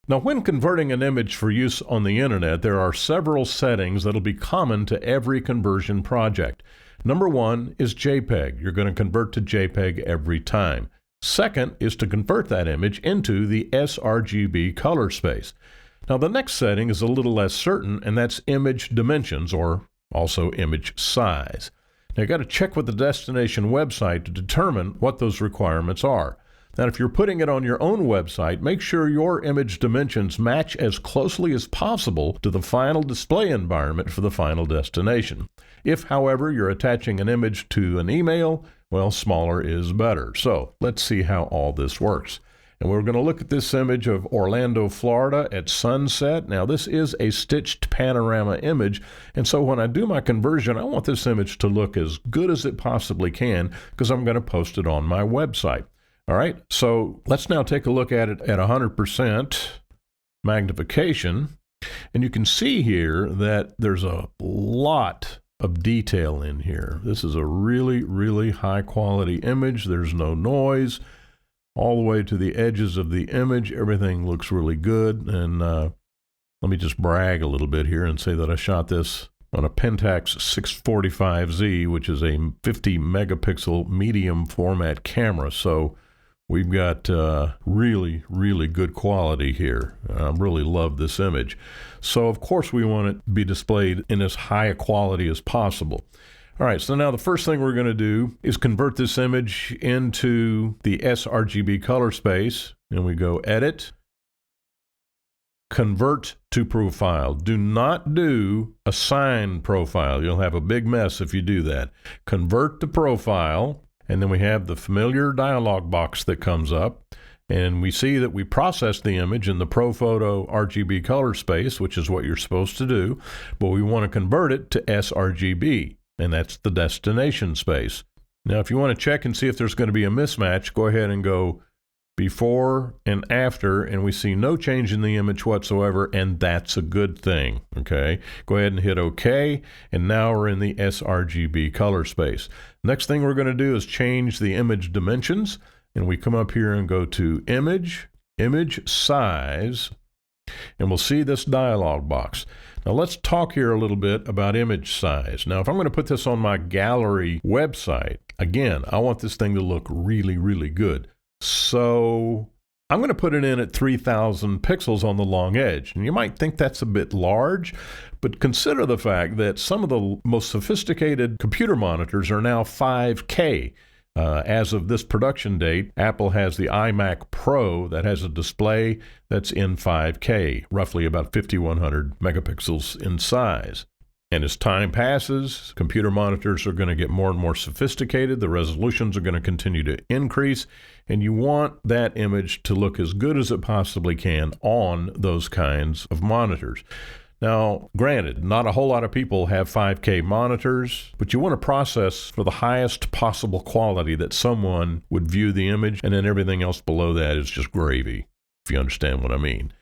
Now, when converting an image for use on the internet, there are several settings that'll be common to every conversion project. Number one is JPEG. You're going to convert to JPEG every time. Second is to convert that image into the sRGB color space. Now, the next setting is a little less certain, and that's image dimensions, or also image size. Now, you've got to check with the destination website to determine what those requirements are. Now, if you're putting it on your own website, make sure your image dimensions match as closely as possible to the final display environment for the final destination. If, however, you're attaching an image to an email, well, smaller is better. So let's see how all this works. And we're going to look at this image of Orlando, Florida at sunset. Now, this is a stitched panorama image, and so when I do my conversion, I want this image to look as good as it possibly can because I'm going to post it on my website. All right, so let's now take a look at it at 100% magnification, and you can see here that there's a lot of detail in here. This is a really, really high quality image. There's no noise. All the way to the edges of the image, everything looks really good. And let me just brag a little bit here and say that I shot this on a Pentax 645Z, which is a 50 megapixel medium format camera. So we've got really, really good quality here. I really love this image. So, of course, we want it to be displayed in as high a quality as possible. All right, so now the first thing we're going to do is convert this image into the sRGB color space. And we go Edit, Convert to Profile. Do not do Assign Profile. You'll have a big mess if you do that. Convert to Profile. And then we have the familiar dialog box that comes up, and we see that we processed the image in the ProPhoto RGB color space, which is what you're supposed to do, but we want to convert it to sRGB, and that's the destination space. Now, if you want to check and see if there's going to be a mismatch, go ahead and go before and after, and we see no change in the image whatsoever, and that's a good thing, okay? Go ahead and hit OK, and now we're in the sRGB color space. Next thing we're going to do is change the image dimensions, and we come up here and go to Image, Image Size, and we'll see this dialog box. Now let's talk here a little bit about image size. Now, if I'm going to put this on my gallery website, again, I want this thing to look really, really good. So I'm going to put it in at 3,000 pixels on the long edge. And you might think that's a bit large, but consider the fact that some of the most sophisticated computer monitors are now 5K. As of this production date, Apple has the iMac Pro that has a display that's in 5K, roughly about 5,100 megapixels in size. And as time passes, computer monitors are going to get more and more sophisticated. The resolutions are going to continue to increase, and you want that image to look as good as it possibly can on those kinds of monitors. Now, granted, not a whole lot of people have 5K monitors, but you want to process for the highest possible quality that someone would view the image, and then everything else below that is just gravy, if you understand what I mean.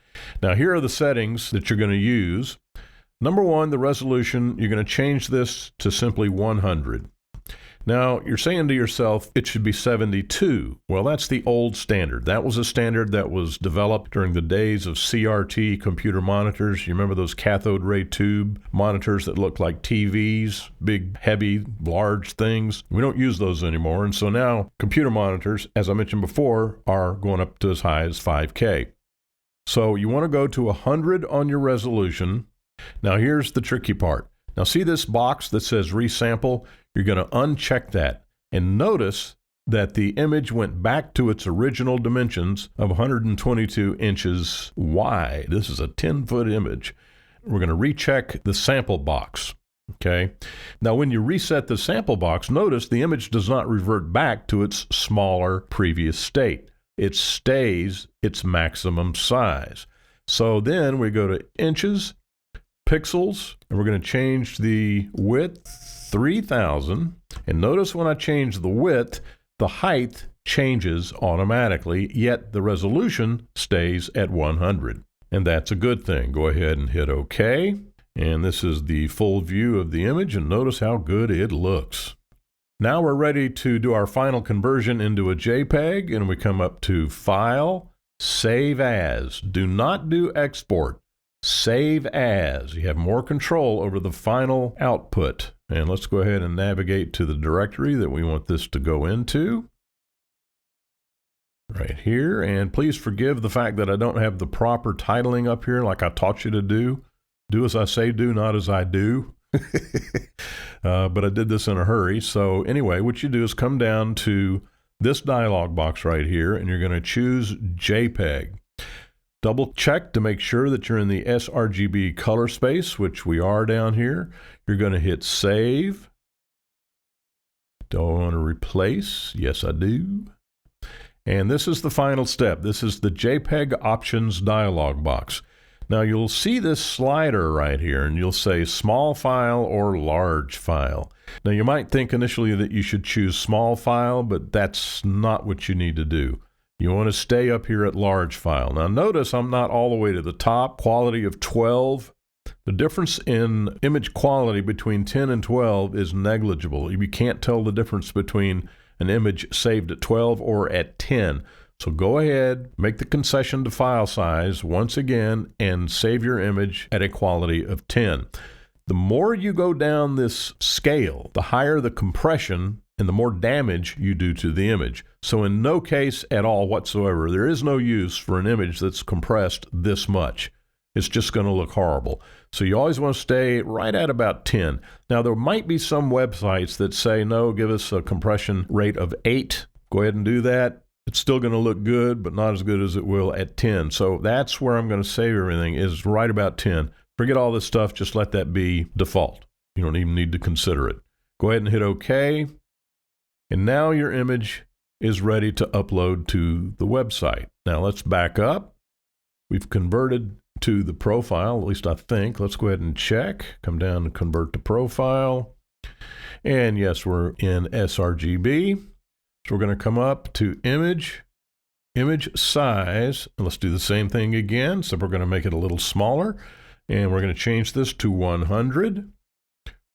Now, here are the settings that you're going to use. Number one, the resolution, you're going to change this to simply 100. Now, you're saying to yourself, it should be 72. Well, that's the old standard. That was a standard that was developed during the days of CRT computer monitors. You remember those cathode ray tube monitors that looked like TVs, big, heavy, large things? We don't use those anymore. And so now computer monitors, as I mentioned before, are going up to as high as 5K. So you want to go to 100 on your resolution. Now, here's the tricky part. Now, see this box that says resample? You're going to uncheck that, and notice that the image went back to its original dimensions of 122 inches wide. This is a 10-foot image. We're going to recheck the sample box, okay? Now, when you reset the sample box, notice the image does not revert back to its smaller previous state. It stays its maximum size. So then we go to inches, pixels, and we're going to change the width 3,000, and notice when I change the width, the height changes automatically, yet the resolution stays at 100, and that's a good thing. Go ahead and hit OK, and this is the full view of the image, and notice how good it looks. Now we're ready to do our final conversion into a JPEG, and we come up to File, Save as. Do not do export. Save as. You have more control over the final output. And let's go ahead and navigate to the directory that we want this to go into. Right here. And please forgive the fact that I don't have the proper titling up here like I taught you to do. Do as I say do, not as I do. But I did this in a hurry. So anyway, what you do is come down to this dialog box right here, and you're going to choose JPEG. Double check to make sure that you're in the sRGB color space, which we are down here. You're going to hit save. Do I want to replace? Yes, I do. And this is the final step. This is the JPEG options dialog box. Now you'll see this slider right here, and you'll say small file or large file. Now you might think initially that you should choose small file, but that's not what you need to do. You want to stay up here at large file. Now notice I'm not all the way to the top, quality of 12. The difference in image quality between 10 and 12 is negligible. You can't tell the difference between an image saved at 12 or at 10. So go ahead, make the concession to file size once again, and save your image at a quality of 10. The more you go down this scale, the higher the compression and the more damage you do to the image. So in no case at all whatsoever, there is no use for an image that's compressed this much. It's just going to look horrible. So you always want to stay right at about 10. Now there might be some websites that say, no, give us a compression rate of 8. Go ahead and do that. It's still going to look good, but not as good as it will at 10. So that's where I'm going to save everything, is right about 10. Forget all this stuff. Just let that be default. You don't even need to consider it. Go ahead and hit OK. And now your image is ready to upload to the website. Now let's back up. We've converted to the profile, at least I think. Let's go ahead and check. Come down and convert to profile. And yes, we're in sRGB. So we're going to come up to image size. And let's do the same thing again. So we're going to make it a little smaller. And we're going to change this to 100.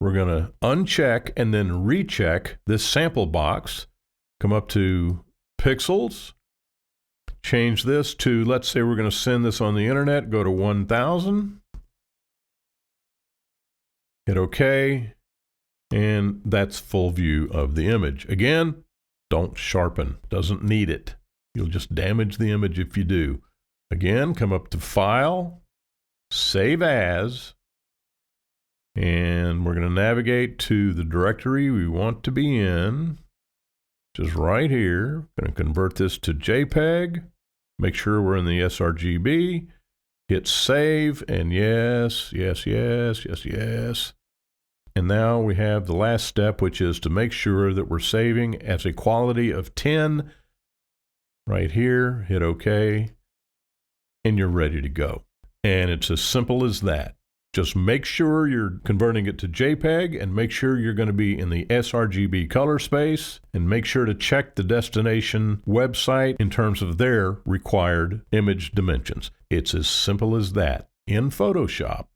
We're going to uncheck and then recheck this sample box. Come up to pixels. Change this to, let's say we're going to send this on the internet, go to 1000. Hit OK. And that's full view of the image. Again, don't sharpen. Doesn't need it. You'll just damage the image if you do. Again, come up to File, Save As, and we're going to navigate to the directory we want to be in, which is right here. Going to convert this to JPEG. Make sure we're in the sRGB. Hit Save, and yes, yes, yes, yes, yes. And now we have the last step, which is to make sure that we're saving as a quality of 10. Right here, hit OK, and you're ready to go. And it's as simple as that. Just make sure you're converting it to JPEG, and make sure you're going to be in the sRGB color space, and make sure to check the destination website in terms of their required image dimensions. It's as simple as that in Photoshop.